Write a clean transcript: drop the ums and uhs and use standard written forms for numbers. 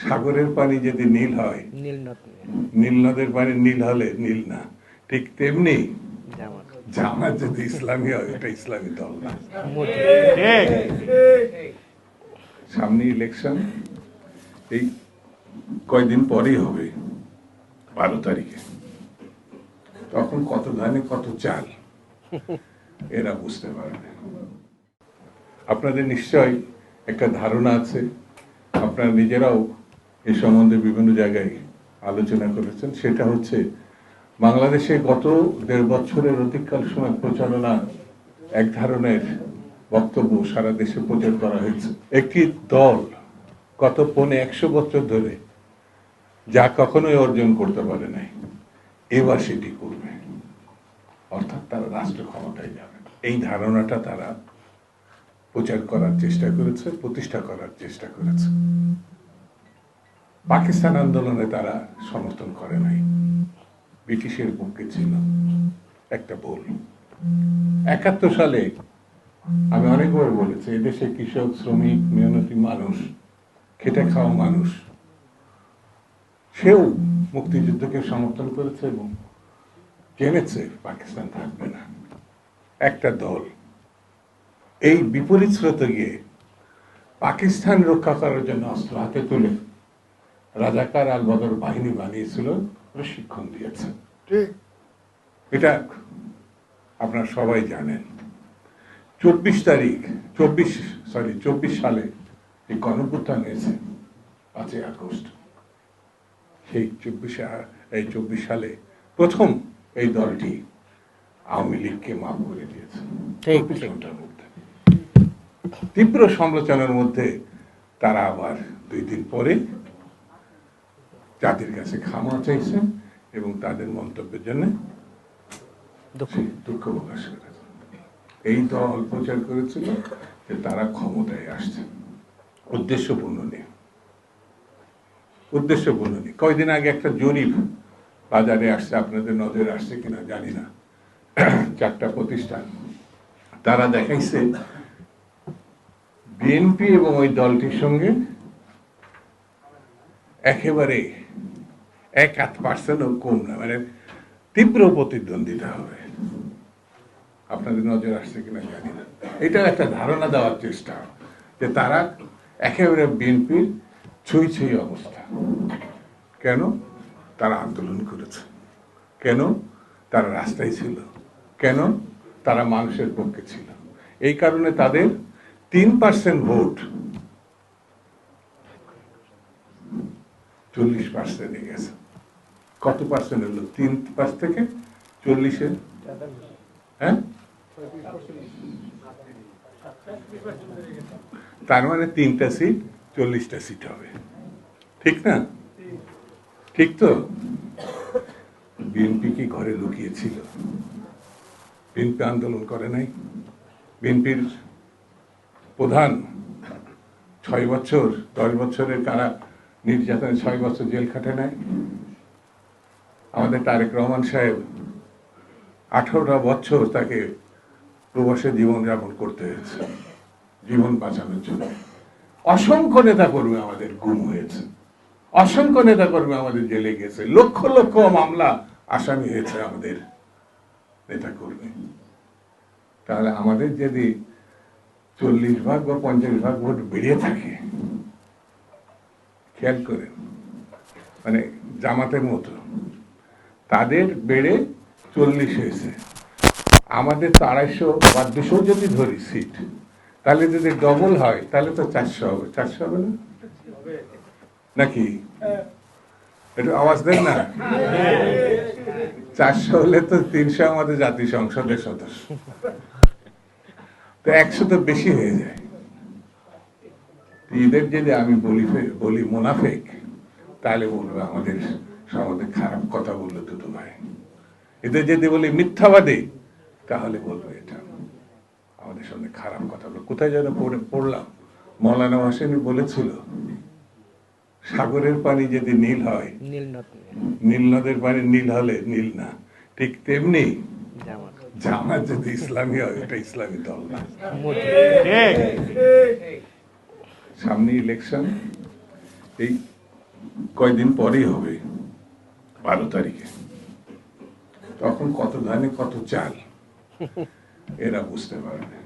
সাগরের পানি যদি নীল হয়, নীল নদের পানি নীল হলে নীল না, ঠিক তেমনি জামাত যদি ইসলামী হয় এটা ইসলামী দল না। সামনে ইলেকশন, এই কয়দিন পরেই হবে, 12 তারিখে। তখন কত ধানে কত চাল এরা বুঝতে পারবে। আপনাদের নিশ্চয় একটা ধারণা আছে, আপনারা নিজেরাও এ সম্বন্ধে বিভিন্ন জায়গায় আলোচনা করেছেন। সেটা হচ্ছে বাংলাদেশে গত 1.5 বছরের অধিককাল সময় প্রচারণা এক ধরনের বক্তব্য সারা দেশে প্রচার করা হয়েছে। একটি দল গত 100 বছর ধরে যা কখনোই অর্জন করতে পারে নাই, এবার সেটি করবে, অর্থাৎ তারা রাষ্ট্র ক্ষমতায় যাবে। এই ধারণাটা তারা প্রচার করার চেষ্টা করেছে, প্রতিষ্ঠা করার চেষ্টা করেছে। পাকিস্তান আন্দোলনে তারা সমর্থন করে নাই, ব্রিটিশের পক্ষে ছিল, একটা ভুল। 71 সালে আমি অনেকবার বলেছি, এদেশে কৃষক, শ্রমিক, মেহনতি মানুষ, খেটে খাওয়া মানুষ, সেও মুক্তিযুদ্ধকে সমর্থন করেছে এবং জেনেছে পাকিস্তান থাকবে না। একটা দল এই বিপরীত স্রোতে গিয়ে পাকিস্তান রক্ষা করার জন্য অস্ত্র হাতে তুলে রাজাকার আল বদর বাহিনী বানিয়েছিল, প্রশিক্ষণ দিয়েছে। এটা আপনারা সবাই জানেন। 24 সালে এই গণঅভ্যুত্থান হয়েছে 5ই আগস্ট। সেই 24 সালে প্রথম এই দলটি আওয়ামী লীগকে মাফ করে দিয়েছে 24 ঘন্টার মধ্যে। তীব্র সমালোচনার মধ্যে তারা আবার 2 দিন পরে জাতির কাছে ক্ষমা চাইছেন এবং তাদের মন্তব্যের জন্য দুঃখ প্রকাশ করেছে। এই দল প্রচার করেছিল যে তারা ক্ষমতায় আসছে উদ্দেশ্যপূর্ণ নিয়ে। কয়দিন আগে একটা জরিপ বাজারে আসছে, আপনাদের নজরে আসছে কিনা জানি না, 4টা প্রতিষ্ঠান, তারা দেখাইছে বিএনপি এবং ওই দলটির সঙ্গে একেবারে 1-8% কম না, মানে তীব্র প্রতিদ্বন্দ্বিতা হবে। আপনাদের নজর আসছে কিনা জানি না। এটাও একটা ধারণা দেওয়ার চেষ্টা যে তারা একেবারে বিএনপির ছুঁই অবস্থা। কেন? তারা আন্দোলন করেছে, কেন তারা রাস্তায় ছিল, কেন তারা মানুষের পক্ষে ছিল। এই কারণে তাদের 3% ভোট 40% গেছে। কত পার্সেন্ট হলো? 3% থেকে 40-এ, হ্যাঁ, তার মানে 3টা সিট 40টা সিট হবে, ঠিক না? ঠিক তো? বিএনপি কি ঘরে লুকিয়েছিল? বিএনপি আন্দোলন করে নাই? বিএনপির প্রধান 6 বছর 10 বছরের কারা নির্যাতনে 6 বছর জেল খাটে নাই? আমাদের তারেক রহমান সাহেব 18টা বছর তাকে প্রবাসে জীবনযাপন করতে হয়েছে জীবন বাঁচানোর জন্য। অসংখ্য নেতা কর্মী আমাদের গুম হয়েছে, অসংখ্য নেতা কর্মী আমাদের জেলে গেছে, লক্ষ লক্ষ মামলা আসামি হয়েছে আমাদের নেতা কর্মী। তাহলে আমাদের যদি 40% বা 50% ভোট বেরিয়ে থাকে, খেয়াল করেন, মানে জামাতের মতো তাদের বেড়ে 40 হয়েছে, আমাদের তো 250 বা 200 যদি ধরি সিট, তাহলে যদি ডবল হয় তাহলে তো 400 হবে। 400 হবে না নাকি? একটু আওয়াজ দেন না। 400 হলে তো 300 আমাদের জাতীয় সংসদের সদস্য, তো 100 তো বেশি হয়ে যায়। এদের যদি আমি বলি মুনাফিক, তাহলে বলবে আমাদের সম্বন্ধে খারাপ কথা বললো দুটো ভাই। এদের যদি বলি মিথ্যাবাদী, তাহলে বলবে এটা আমাদের সঙ্গে খারাপ কথা বললো। কোথায় যেন পড়লাম, মৌলানা হোসেনি বলেছিল সাগরের পানি যদি নীল হয়, নীল নদের পানি নীল হলে নীল না, ঠিক তেমনি জামাত যদি ইসলামী হয় এটা ইসলামী দল না। সামনে ইলেকশন, এই কয়দিন পরেই হবে, 12 তারিখে। তখন কত ধানে কত চাল এরা বুঝতে পারবে।